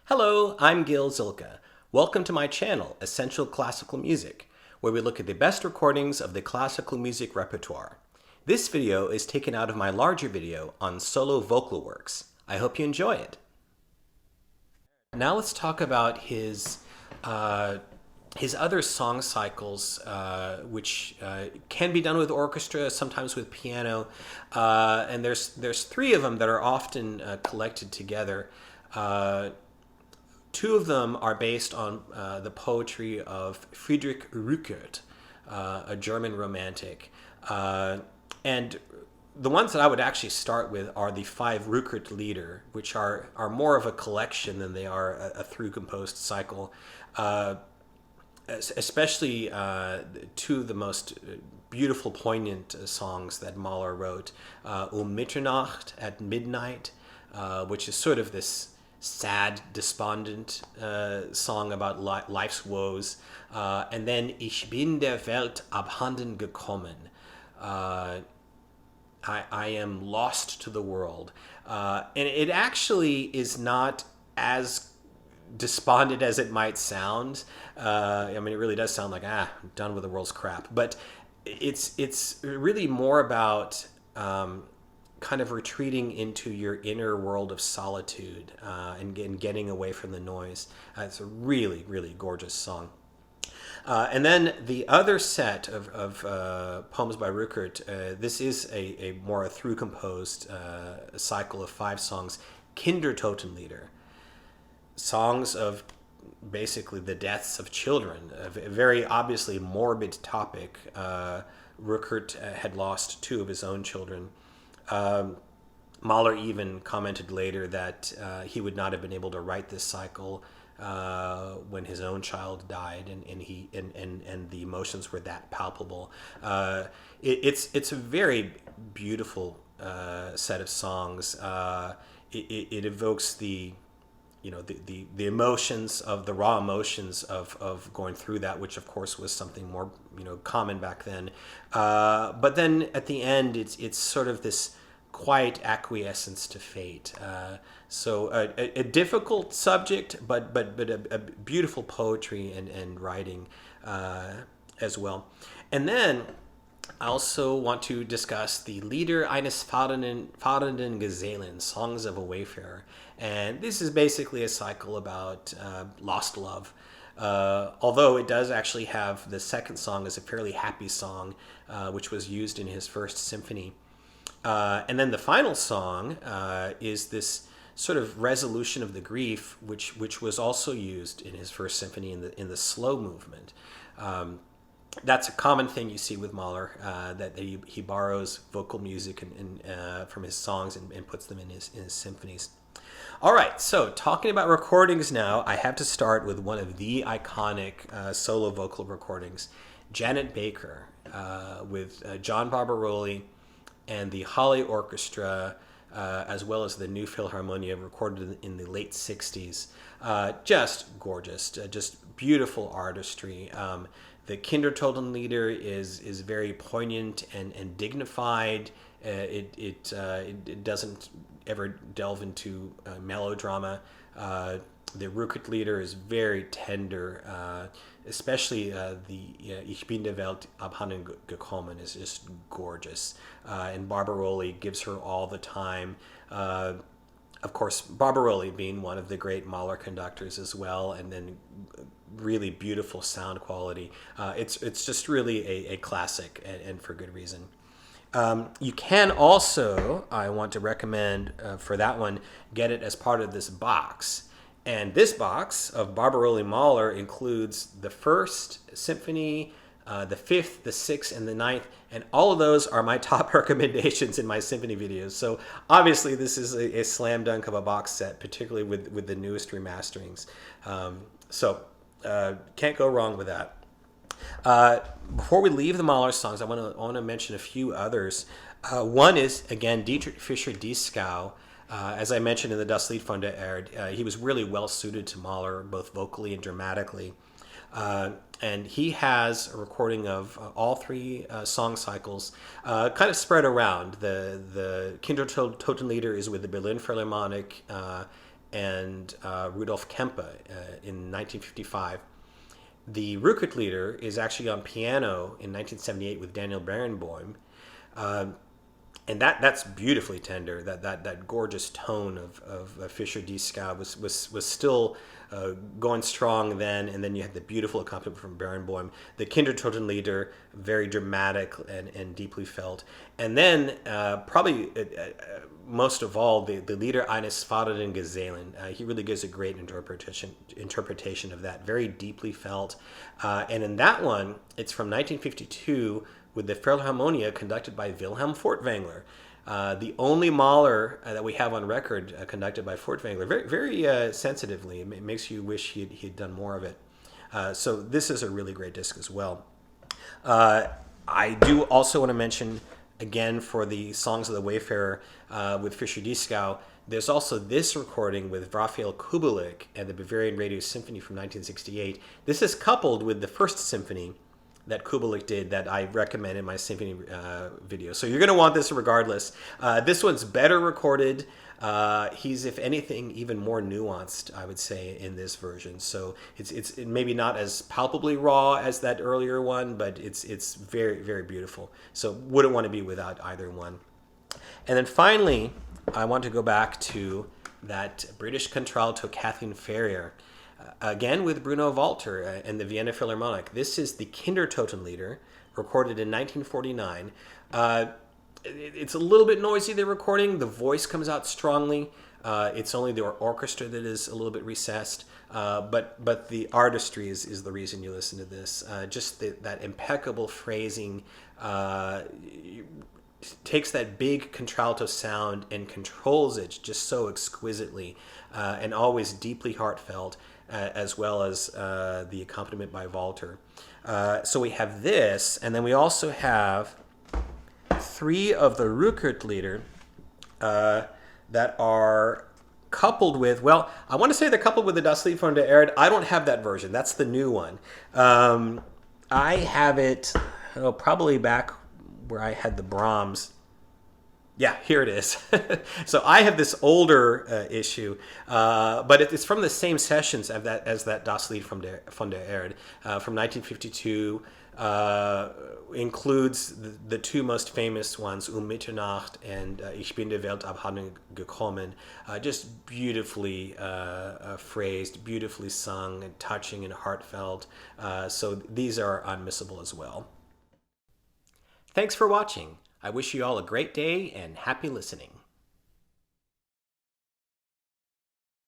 Hello, I'm Gil Zilkha. Welcome to my channel, Essential Classical Music, where we look at the best recordings of the classical music repertoire. This video is taken out of my larger video on solo vocal works. I hope you enjoy it. Now let's talk about his other song cycles, which can be done with orchestra, sometimes with piano, and there's three of them that are often collected together. Two of them are based on the poetry of Friedrich Rückert, a German romantic. And the ones that I would actually start with are the five Rückert Lieder, which are more of a collection than they are a through composed cycle. Especially two of the most beautiful, poignant songs that Mahler wrote, Mitternacht, at midnight, which is sort of this sad, despondent song about life's woes, and then Ich bin der Welt abhanden gekommen. I am lost to the world. And it actually is not as despondent as it might sound. I mean, it really does sound like, I'm done with the world's crap. But it's really more about kind of retreating into your inner world of solitude and getting away from the noise. It's a really, really gorgeous song. And then the other set of poems by Rückert, this is a more through composed cycle of five songs, Kindertotenlieder, songs of basically the deaths of children, a very obviously morbid topic. Rückert had lost two of his own children. Mahler even commented later that he would not have been able to write this cycle when his own child died, and the emotions were that palpable. It's a very beautiful set of songs. It evokes the emotions of the raw emotions of going through that, which of course was something more common back then. But then at the end, it's sort of this quiet acquiescence to fate. So a difficult subject, but a beautiful poetry and writing as well. And then I also want to discuss the Lieder eines fahrenden Gesellen, Songs of a Wayfarer. And this is basically a cycle about lost love. Although it does actually have the second song as a fairly happy song, which was used in his first symphony. And then the final song is this sort of resolution of the grief, which was also used in his first symphony in the slow movement. That's a common thing you see with Mahler, that he borrows vocal music from his songs and puts them in his symphonies. All right, so talking about recordings now, I have to start with one of the iconic solo vocal recordings, Janet Baker, with John Barbirolli and the Halle Orchestra, as well as the New Philharmonia, recorded in the late 60s. Just gorgeous, just beautiful artistry. The Kindertotenlieder is very poignant and dignified. It doesn't ever delve into melodrama. The Rückert Lieder is very tender, especially the Ich bin der Welt abhanden gekommen is just gorgeous. And Barbirolli gives her all the time. Of course, Barbirolli being one of the great Mahler conductors as well, and then really beautiful sound quality. It's just really a classic, and for good reason. You can also, I want to recommend for that one, get it as part of this box. And this box of Barbirolli Mahler includes the first symphony, the fifth, the sixth, and the ninth, and all of those are my top recommendations in my symphony videos. So obviously this is a slam dunk of a box set, particularly with the newest remasterings. So can't go wrong with that. Before we leave the Mahler songs, I want to mention a few others. One is, again, Dietrich Fischer-Dieskau. As I mentioned in the Das Lied von der Erde, he was really well suited to Mahler, both vocally and dramatically. And he has a recording of all three song cycles, kind of spread around. The Kindertotenlieder is with the Berlin Philharmonic, and Rudolf Kempe in 1955. The Rückertlieder is actually on piano in 1978 with Daniel Barenboim. And that's beautifully tender. That gorgeous tone of Fischer-Dieskau was still going strong then, and then you had the beautiful accompaniment from Barenboim. The Kindertotenlieder, very dramatic and deeply felt. And then probably most of all, the Lieder eines fahrenden Gesellen. He really gives a great interpretation of that, very deeply felt. And in that one, it's from 1952, with the Philharmonia conducted by Wilhelm Furtwängler. The only Mahler that we have on record conducted by Furtwängler, very, very sensitively. It makes you wish he'd done more of it. So this is a really great disc as well. I do also want to mention, again, for the Songs of the Wayfarer with Fischer-Dieskau, there's also this recording with Raphael Kubelik and the Bavarian Radio Symphony from 1968. This is coupled with the first symphony that Kubelik did that I recommend in my symphony video. So you're going to want this regardless. This one's better recorded. He's, if anything, even more nuanced, I would say, in this version. So it's maybe not as palpably raw as that earlier one, but it's very, very beautiful. So wouldn't want to be without either one. And then finally, I want to go back to that British contralto Kathleen Ferrier. Again with Bruno Walter and the Vienna Philharmonic. This is the Kindertotenlieder, recorded in 1949. It's a little bit noisy, the recording. The voice comes out strongly. It's only the orchestra that is a little bit recessed. But the artistry is the reason you listen to this. Just that impeccable phrasing takes that big contralto sound and controls it just so exquisitely and always deeply heartfelt. As well as the accompaniment by Walter. So we have this, and then we also have 3 of the Rückertlieder that are coupled with, well, I want to say they're coupled with the Das Lied von der Erde. I don't have that version. That's the new one. I have it probably back where I had the Brahms. Yeah, here it is. So I have this older issue, but it's from the same sessions as that Das Lied von der Erde from 1952. Includes the 2 most famous ones, Mitternacht and Ich bin der Welt abhanden gekommen. Just beautifully phrased, beautifully sung, and touching and heartfelt. So these are unmissable as well. Thanks for watching. I wish you all a great day and happy listening.